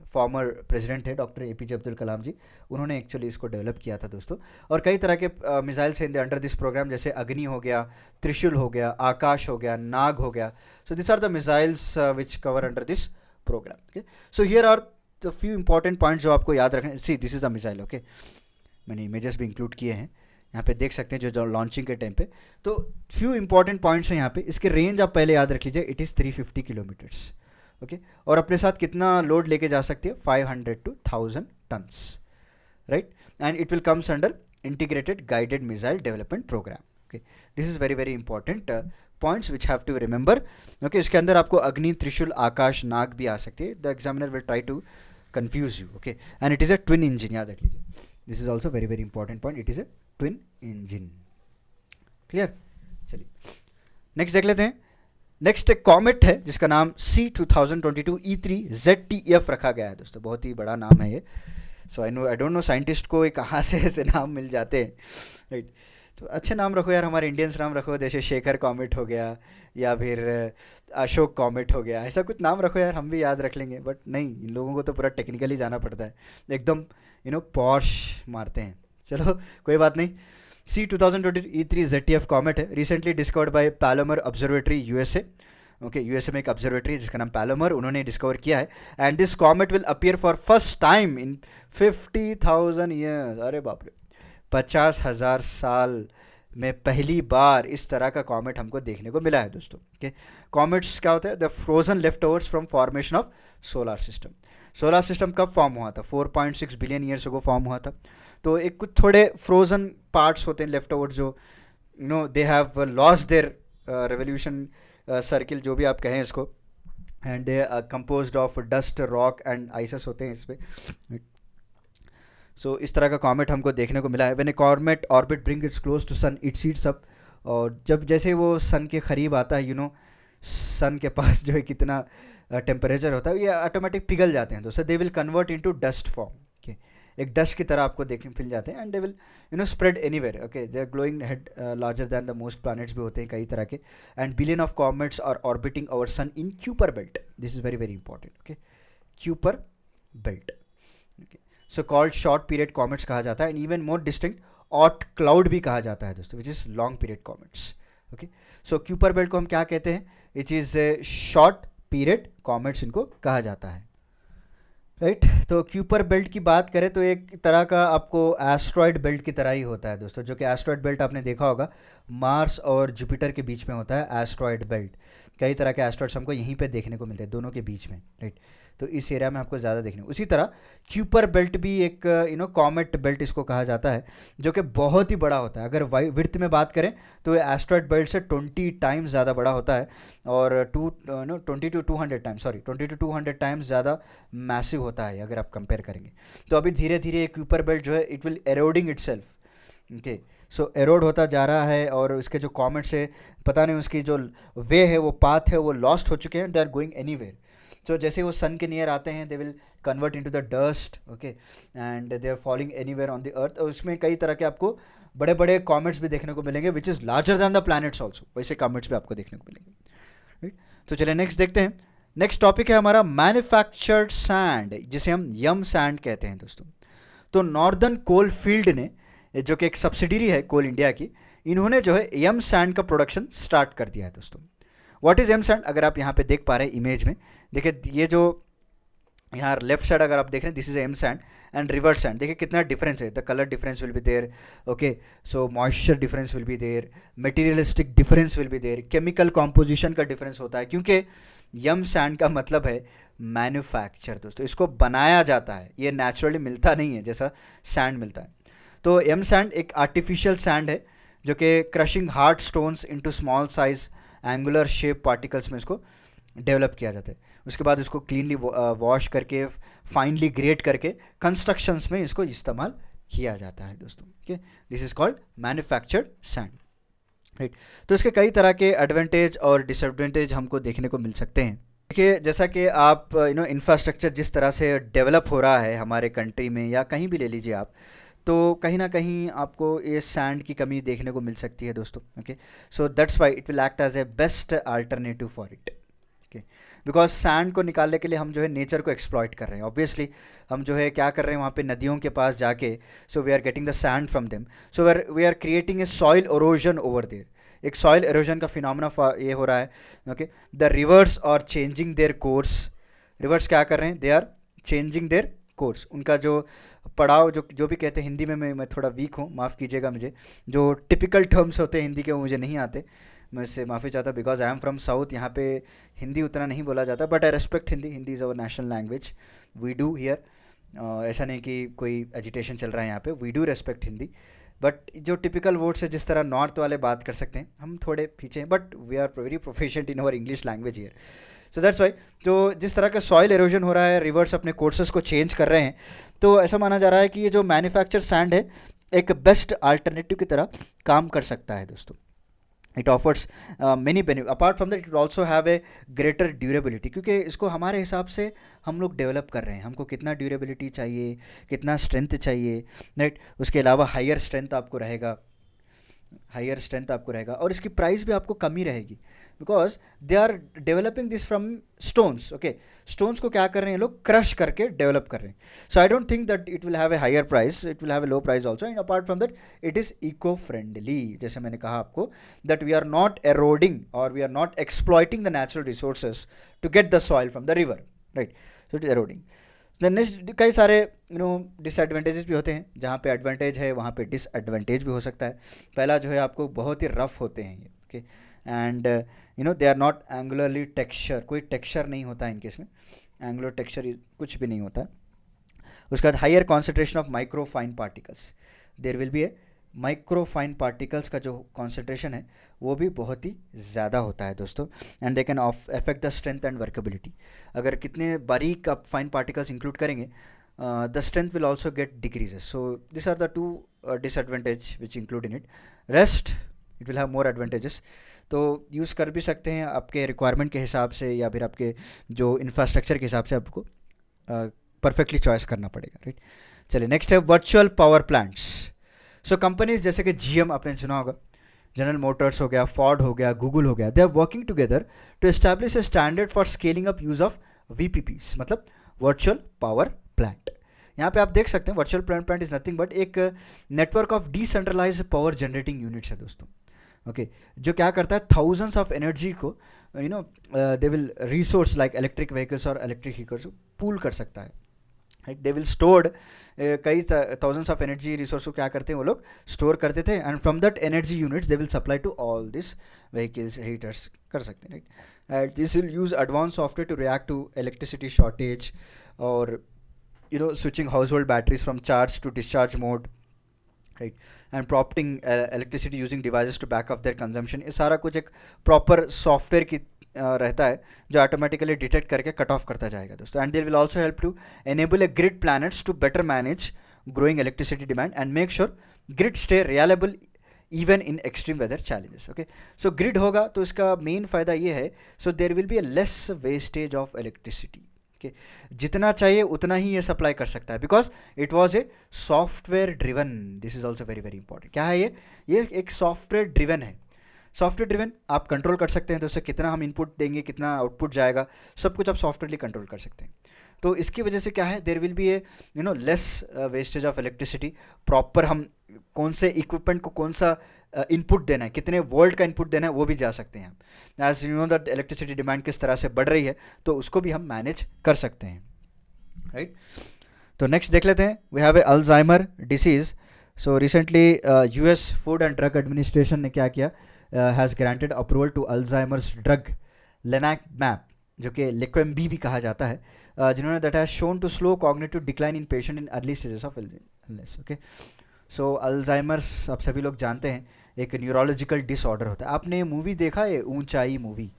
फॉर्मर प्रेसिडेंट थे डॉक्टर APJ अब्दुल कलाम जी, उन्होंने एक्चुअली इसको डेवलप किया था दोस्तों। और कई तरह के मिसाइल्स हैं अंडर दिस प्रोग्राम, जैसे अग्नि हो गया, त्रिशूल हो गया, आकाश हो गया, नाग हो गया। So this are the missiles which cover under this programme. Okay, so here are the few important points जो आपको याद रखने। See this is a missile. Okay, मैंने इमेजेस भी इंक्लूड किए हैं यहाँ पे, देख सकते हैं जो लॉन्चिंग के टाइम पे। तो फ्यू इंपॉर्टेंट पॉइंट्स हैं यहाँ पे। इसके रेंज आप पहले याद रख लीजिए, इट इज़ 350 किलोमीटर्स। ओके, और अपने साथ कितना लोड लेके जा सकती है, 500 to 1000 tons. Right, and it will comes under integrated guided missile development programme. Okay, this is very very important points which have to remember. Okay, इसके अंदर आपको अग्नि, त्रिशूल, आकाश, नाग भी आ सकती है। The examiner will try to confuse you. Okay, and it is a twin engine, याद रख लीजिए। This is also very very important point, it is a twin engine. Clear, चलिए नेक्स्ट देख लेते हैं। नेक्स्ट एक कॉमेट है जिसका नाम C 2022 E3 ZTF रखा गया है दोस्तों, बहुत ही बड़ा नाम है ये। सो आई डोंट नो साइंटिस्ट को ये कहाँ से ऐसे नाम मिल जाते हैं, राइट। तो अच्छे नाम रखो यार, हमारे इंडियंस नाम रखो, जैसे शेखर कॉमेट हो गया, या फिर अशोक कॉमेट हो गया, ऐसा कुछ नाम रखो यार, हम भी याद रख लेंगे। बट नहीं, इन लोगों को तो पूरा टेक्निकली जाना पड़ता है, एकदम पॉश मारते हैं। चलो कोई बात नहीं। C 2023 ZTF कॉमेट है, recently discovered by Palomar observatory USA. Okay, USA में एक ऑब्जर्वेटरी है जिसका नाम पैलोमर, उन्होंने डिस्कवर किया है। And this comet will appear for first time in 50,000 years. अरे बाप रे, 50,000 साल में पहली बार इस तरह का कॉमेट हमको देखने को मिला है दोस्तों। ओके, कॉमेट्स क्या होता है? The frozen left overs from formation of solar system. Solar system कब फॉर्म हुआ था? 4.6 बिलियन ईयर्स को फॉर्म हुआ था। तो एक कुछ थोड़े फ्रोजन पार्ट्स होते हैं लेफ्ट ओवर, जो they have lost their revolution circle, जो भी आप कहें इसको, and they composed of dust, rock and ices होते हैं इस पर। सो इस तरह का कॉमेट हमको देखने को मिला है। When a comet orbit bring its close to sun it heats up. और जब जैसे वो सन के करीब आता है, सन के पास जो है कितना टेम्परेचर होता है, ये ऑटोमेटिक पिघल जाते हैं। तो sir they will convert into dust form. Okay, एक डस्ट की तरह आपको देखने मिल जाते हैं, and they will spread anywhere. Okay, they are glowing head larger than the most planets भी होते हैं कई तरह के। And billion of comets are orbiting our sun in Kuiper belt. This is very very important. Okay, Kuiper belt, so called short period comets कहा जाता है। And even more distinct Oort cloud भी कहा जाता है दोस्तों, which is long period comets. Okay, so Kuiper belt को हम क्या कहते हैं? It is short period comets इनको कहा जाता है, राइट। तो क्यूपर बेल्ट की बात करें तो एक तरह का आपको एस्ट्रॉयड बेल्ट की तरह ही होता है दोस्तों, जो कि एस्ट्रॉयड बेल्ट आपने देखा होगा मार्स और जुपिटर के बीच में होता है एस्ट्रॉयड बेल्ट। कई तरह के एस्ट्रॉयड्स हमको यहीं पे देखने को मिलते हैं, दोनों के बीच में, राइट। तो इस एरिया में आपको ज़्यादा देखने, उसी तरह क्यूपर बेल्ट भी एक कॉमेट बेल्ट इसको कहा जाता है, जो कि बहुत ही बड़ा होता है। अगर विड्थ में बात करें तो ये एस्ट्रॉयड बेल्ट से 20 टाइम्स ज़्यादा बड़ा होता है, और 20 to 200 times, sorry 20 to 200 times ज़्यादा मैसिव होता है अगर आप कंपेयर करेंगे। तो अभी धीरे धीरे ये क्यूपर बेल्ट जो है it will eroding itself. Okay, so erode होता जा रहा है, और उसके जो कॉमेट्स है, पता नहीं उसकी जो वे है, वो पाथ है, वो लॉस्ट हो चुके हैं, they are going anywhere. So जैसे वो सन के नियर आते हैं, they will convert into the dust. Okay, and they are falling anywhere on the earth. और उसमें कई तरह के आपको बड़े बड़े कॉमेट्स भी देखने को मिलेंगे, which is larger than the planets also, वैसे कॉमेट्स भी आपको देखने को मिलेंगे, राइट। तो चलिए नेक्स्ट देखते हैं। नेक्स्ट टॉपिक है हमारा मैन्युफैक्चर्ड सैंड, जिसे हम यम सैंड कहते हैं दोस्तों। तो नॉर्दर्न कोल फील्ड ने, जो कि एक सब्सिडरी है कोल इंडिया की, इन्होंने जो है यम सैंड का प्रोडक्शन स्टार्ट कर दिया है दोस्तों। What is M sand? अगर आप यहाँ पे देख पा रहे हैं इमेज में, देखिए ये जो यहाँ लेफ्ट साइड अगर आप देख रहे हैं, this is M sand and rivers sand. देखिए कितना डिफरेंस है, the colour difference will be there. Okay, so moisture difference will be there, materialistic difference will be there, chemical composition का डिफरेंस होता है, क्योंकि यम सैंड का मतलब है मैन्युफैक्चर दोस्तों, इसको बनाया जाता है, ये नेचुरली मिलता नहीं है जैसा सैंड मिलता है। तो एम सैंड एक आर्टिफिशियल सैंड है, जो कि crushing hard stones into small size angular shape particles में इसको डेवलप किया जाता है। उसके बाद इसको क्लीनली वॉश करके, फाइनली ग्रेड करके कंस्ट्रक्शंस में इसको इस्तेमाल किया जाता है दोस्तों। Okay, this is called manufactured sand, right. तो इसके कई तरह के एडवांटेज और डिसएडवांटेज हमको देखने को मिल सकते हैं। देखिए, जैसा कि आप इंफ्रास्ट्रक्चर जिस तरह से डेवलप हो रहा है हमारे कंट्री में या कहीं भी ले लीजिए आप, तो कहीं ना कहीं आपको ये सैंड की कमी देखने को मिल सकती है दोस्तों। Okay, so that's why it will act as a best alternative for it. Okay, because sand को निकालने के लिए हम जो है नेचर को एक्सप्लॉइट कर रहे हैं। ऑब्वियसली हम जो है क्या कर रहे हैं, वहाँ पे नदियों के पास जाके, so we are getting the sand from them, so we are creating a soil erosion over there. एक सॉइल एरोजन का फिनोमेना ये हो रहा है। Okay, the rivers are changing their course. Rivers क्या कर रहे हैं? They are changing their course. उनका जो पड़ाव, जो भी कहते हैं, हिंदी में मैं थोड़ा वीक हूँ, माफ़ कीजिएगा मुझे, जो टिपिकल टर्म्स होते हैं हिंदी के वो मुझे नहीं आते, मैं इससे माफ़ी चाहता हूँ, because I am from south, यहाँ पे हिंदी उतना नहीं बोला जाता, but I respect Hindi. Hindi is our national language, we do here, ऐसा नहीं कि कोई एजिटेशन चल रहा है यहाँ पे, we do respect Hindi. But जो टिपिकल वर्ड्स है, जिस तरह नॉर्थ वाले बात कर सकते हैं, हम थोड़े पीछे हैं, but we are very proficient in our English language here. So that's why जो जिस तरह का सॉइल एरोजन हो रहा है, रिवर्स अपने कोर्सेज को चेंज कर रहे हैं, तो ऐसा माना जा रहा है कि ये जो मैन्युफैक्चर सैंड है एक बेस्ट अल्टरनेटिव की तरह काम कर सकता है दोस्तों। It offers many benefit, apart from that it also have a greater durability, क्योंकि इसको हमारे हिसाब से हम लोग डेवलप कर रहे हैं, हमको कितना ड्यूरेबिलिटी चाहिए, कितना स्ट्रेंथ चाहिए, राइट। उसके अलावा हायर स्ट्रेंथ आपको रहेगा, और इसकी प्राइस भी आपको कम ही रहेगी, because they are developing this from stones. Okay, stones को क्या कर रहे हैं, लोग क्रश करके डेवलप कर रहे हैं। So I don't think that it will have a higher price, it will have a low price also, and apart from that it is eco friendly. जैसे मैंने कहा आपको that we are not eroding और we are not exploiting the natural resources to get the soil from the river, right. So it is eroding. Next कई सारे डिसएडवांटेजेस भी होते हैं, जहाँ पे एडवांटेज है वहाँ पे डिसएडवांटेज भी हो सकता है। पहला जो है, आपको बहुत ही रफ होते हैं ये, okay, and they are not angularly texture, कोई टेक्सचर नहीं होता है इनके, इसमें एंगुलर टेक्सचर कुछ भी नहीं होता है। उसके बाद higher concentration of micro fine particles, there will be a micro fine particles का जो कॉन्सेंट्रेशन है वो भी बहुत ही ज़्यादा होता है दोस्तों, and they can affect the strength and workability. अगर कितने बारीक आप फाइन पार्टिकल्स इंक्लूड करेंगे, the strength will also get decreases. So this are the two disadvantage which include in it, rest it will have more advantages. तो यूज़ कर भी सकते हैं आपके रिक्वायरमेंट के हिसाब से, या फिर आपके जो इंफ्रास्ट्रक्चर के हिसाब से आपको परफेक्टली चॉइस करना पड़ेगा, राइट। चलिए नेक्स्ट है वर्चुअल पावर प्लांट्स। सो कंपनीज जैसे कि GM आपने सुना होगा, जनरल मोटर्स हो गया, फॉर्ड हो गया, गूगल हो गया, they are working together to establish a standard for scaling up use of VPPs, मतलब वर्चुअल पावर प्लांट। यहाँ पे आप देख सकते हैं virtual plant is nothing but एक network of decentralised power generating units है दोस्तों, ओके, जो क्या करता है, थाउजेंड्स ऑफ एनर्जी को they will resource like electric vehicles और इलेक्ट्रिक व्हीकल्स पूल कर सकता है, राइट। दे विल स्टोर्ड कई थाउजेंड्स ऑफ एनर्जी रिसोर्स को क्या करते हैं वो लोग स्टोर करते थे, and from that energy units they will supply to all this vehicles, heaters कर सकते हैं, right. This will use advance software to react to electricity shortage और switching household batteries from charge to discharge mode, right, and prompting electricity using devices to back up their consumption। ये सारा कुछ एक प्रॉपर सॉफ्टवेयर की रहता है जो ऑटोमेटिकली डिटेक्ट करके कट ऑफ करता जाएगा दोस्तों, and there will also help to enable a grid planets to better manage growing electricity demand and make sure grid stay reliable even in extreme weather challenges. Okay, so grid होगा तो इसका मेन फ़ायदा ये है, so there will be a less wastage of electricity, जितना चाहिए उतना ही ये सप्लाई कर सकता है, because it was a software driven. This is also very very important. क्या है ये एक सॉफ्टवेयर ड्रिवन है। सॉफ्टवेयर ड्रिवन आप कंट्रोल कर सकते हैं, तो उससे कितना हम इनपुट देंगे, कितना आउटपुट जाएगा, सब कुछ आप सॉफ्टवेयरली कंट्रोल कर सकते हैं। तो इसकी वजह से क्या है, देर will be a less wastage of electricity. Proper हम कौन से इक्विपमेंट को कौन सा इनपुट देना है, कितने वोल्ट का इनपुट देना है, वो भी जा सकते हैं। As you know that electricity demand किस तरह से बढ़ रही है, तो उसको भी हम मैनेज कर सकते हैं, राइट। तो नेक्स्ट देख लेते हैं, we have a Alzheimer disease. So recently US food and drug administration ने क्या किया, has granted approval to Alzheimer's drug lecanemab, जो कि लेक्वेम्बी भी कहा जाता है, जिन्होंने that has shown to slow cognitive decline in patient in early stages of illness. Okay, so Alzheimer's आप सभी लोग जानते हैं एक न्यूरोलॉजिकल डिसऑर्डर होता है। आपने मूवी देखा है ऊंचाई मूवी,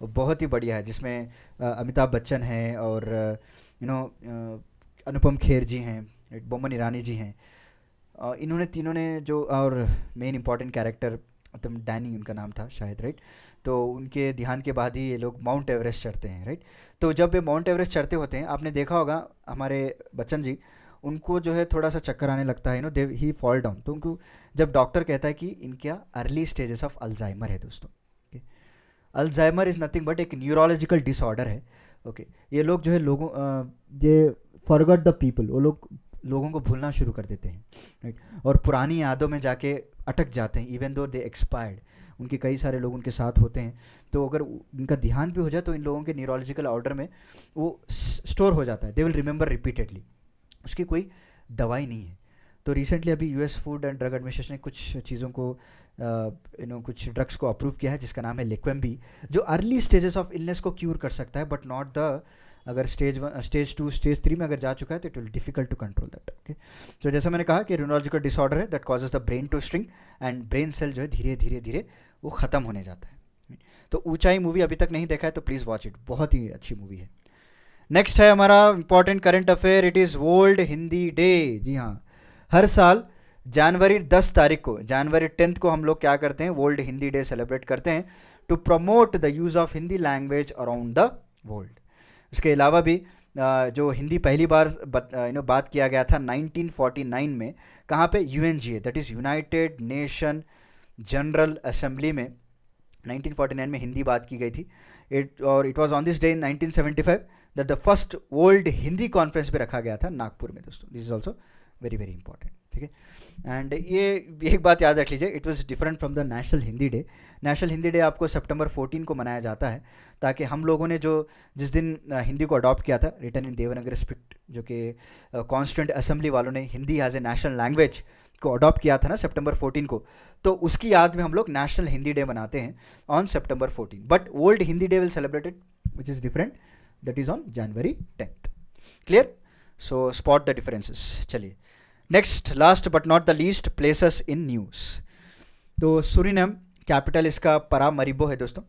बहुत ही बढ़िया है, जिसमें अमिताभ बच्चन हैं और अनुपम खेर जी हैं, बोमन ईरानी जी हैं, इन्होंने तीनों ने जो, और मेन इंपॉर्टेंट कैरेक्टर मतलब डैनी उनका नाम था शायद, राइट। तो उनके ध्यान के बाद ही ये लोग माउंट एवरेस्ट चढ़ते हैं, राइट। तो जब ये माउंट एवरेस्ट चढ़ते होते हैं, आपने देखा होगा हमारे बच्चन जी, उनको जो है थोड़ा सा चक्कर आने लगता है, दे ही फॉल डाउन। तो उनको जब डॉक्टर कहता है कि इनका अर्ली स्टेजेस ऑफ अल्जाइमर है दोस्तों। अल्जाइमर इज़ नथिंग बट एक न्यूरोलॉजिकल डिसऑर्डर है। ओके, ये लोग जो है लोगों ये फॉरगॉट द पीपल, वो लोग लोगों को भूलना शुरू कर देते हैं, राइट, और पुरानी यादों में जाके अटक जाते हैं, इवन दो दे एक्सपायर्ड। उनके कई सारे लोग उनके साथ होते हैं, तो अगर उनका ध्यान भी हो जाए तो इन लोगों के न्यूरोलॉजिकल ऑर्डर में वो स्टोर हो जाता है, दे विल रिमेंबर रिपीटेडली, उसकी कोई दवाई नहीं है। तो रिसेंटली अभी US food and drug administration ने कुछ चीज़ों को कुछ ड्रग्स को अप्रूव किया है, जिसका नाम है लेक्वेम्बी, जो अर्ली स्टेजेस ऑफ इलनेस को क्यूर कर सकता है, बट नॉट द, अगर स्टेज 2 स्टेज 3 में अगर जा चुका है तो it will difficult to control that. Okay, तो जैसा मैंने कहा कि न्यूरोलॉजिकल डिसऑर्डर है that causes the brain to shrink and brain cell जो है धीरे धीरे धीरे वो ख़त्म होने जाता है। तो ऊंचाई मूवी अभी तक नहीं देखा है तो प्लीज़ वॉच इट, बहुत ही अच्छी मूवी है। नेक्स्ट है हमारा important current affair, it is world Hindi day. जी हाँ, हर साल जनवरी 10 तारीख को, जनवरी 10th को हम लोग क्या करते हैं, वर्ल्ड हिंदी डे सेलिब्रेट करते हैं to promote the use of Hindi language around the world. इसके अलावा भी जो हिंदी पहली बार बात किया गया था 1949 में, कहाँ पे, UNGA, that is United nation general assembly में 1949 में हिंदी बात की गई थी। It was on this day in 1975 that the first world Hindi conference भी रखा गया था नागपुर में दोस्तों। This is also very very important, ठीक है। एंड ये एक बात याद रख लीजिए, it was different from the national Hindi day. National Hindi day आपको सितंबर 14 को मनाया जाता है, ताकि हम लोगों ने जो जिस दिन हिंदी को अडॉप्ट किया था, रिटन इन देवनागरी स्क्रिप्ट, जो कि कॉन्स्टिट्यूंट असेंबली वालों ने Hindi as a national language को अडॉप्ट किया था ना सितंबर 14 को, तो उसकी याद में हम लोग नेशनल हिंदी डे मनाते हैं on September 14। But world Hindi day will celebrated which is different, that is on January 10th। Clear? So spot the differences. चलिए next, last but not the least, places in news. तो सूरीनाम, कैपिटल इसका परामरिबो है दोस्तों,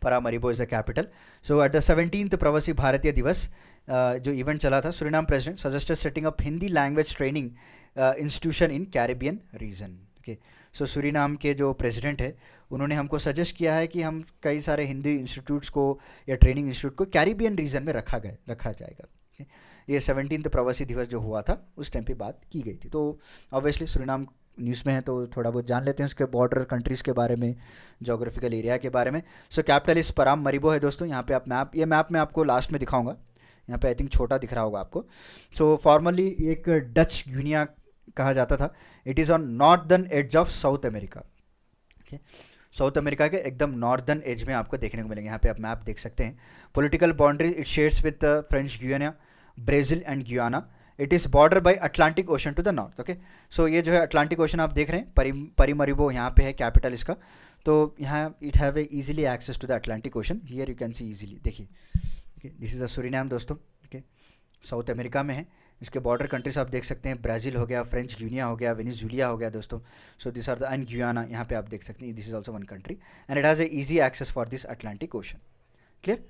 Paramaribo is the capital. So at the 17th Pravasi Bharatiya Divas जो इवेंट चला था, Suriname president suggested setting up Hindi language training institution in Caribbean reason. Okay, so Suriname के जो प्रेसिडेंट है, उन्होंने हमको सजेस्ट किया है कि हम कई सारे हिंदी इंस्टीट्यूट्स को या ट्रेनिंग इंस्टीट्यूट को कैरिबियन रीजन में रखा जाएगा। ये 17th प्रवासी दिवस जो हुआ था उस टाइम पे बात की गई थी। तो ऑब्वियसली सूरीनाम न्यूज़ में है तो थोड़ा बहुत जान लेते हैं उसके बॉर्डर कंट्रीज़ के बारे में, जोग्राफिकल एरिया के बारे में। सो कैपिटल इस परामरिबो है दोस्तों। यहाँ पे आप मैप, ये मैप मैं आपको लास्ट में दिखाऊंगा, यहाँ पे आई थिंक छोटा दिख रहा होगा आपको। सो फॉर्मली एक डच गुनिया कहा जाता था। It is on northern edge of South America. Okay, South America के एकदम नॉर्दर्न एज में आपको देखने को मिलेंगे। यहाँ पे आप मैप देख सकते हैं। Political boundary it shares with French Guiana, Brazil and Guyana. It is border by Atlantic ocean to the north. Okay, so ये जो है अटलांटिक ओशन आप देख रहे हैं, परीमरिबो यहाँ पे है कैपिटल इसका। तो यहाँ it have a easily access to the Atlantic ocean, here you can see easily. देखिए, okay, this is a Suriname दोस्तों। ओके, साउथ अमेरिका में है। इसके बॉर्डर कंट्रीज आप देख सकते हैं, ब्राज़ील हो गया, फ्रेंच गुनिया हो गया, वेनेजुएला हो गया दोस्तों। So this are the, and Guyana यहाँ पे आप देख सकते हैं, this is also one country and it has a easy access for this Atlantic Ocean. Clear?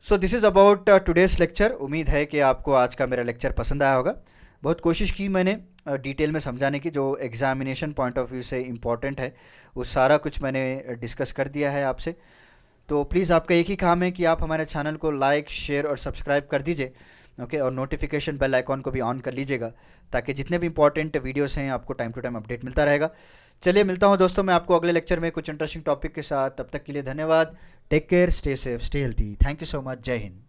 So this is about today's lecture. उम्मीद है कि आपको आज का मेरा लेक्चर पसंद आया होगा। बहुत कोशिश की मैंने डिटेल में समझाने की, जो एग्जामिनेशन पॉइंट ऑफ व्यू से इम्पॉर्टेंट है वो सारा कुछ मैंने डिस्कस कर दिया है आपसे। तो प्लीज़ आपका एक ही काम है कि आप हमारे चैनल को लाइक, शेयर और सब्सक्राइब कर दीजिए। ओके, और नोटिफिकेशन बेल आइकॉन को भी ऑन कर लीजिएगा, ताकि जितने भी इंपॉर्टेंट वीडियोस हैं आपको टाइम टू टाइम अपडेट मिलता रहेगा। चलिए मिलता हूं दोस्तों मैं आपको अगले लेक्चर में कुछ इंटरेस्टिंग टॉपिक के साथ। तब तक के लिए धन्यवाद। Take care, stay safe, stay healthy. Thank you so much. जय हिंद।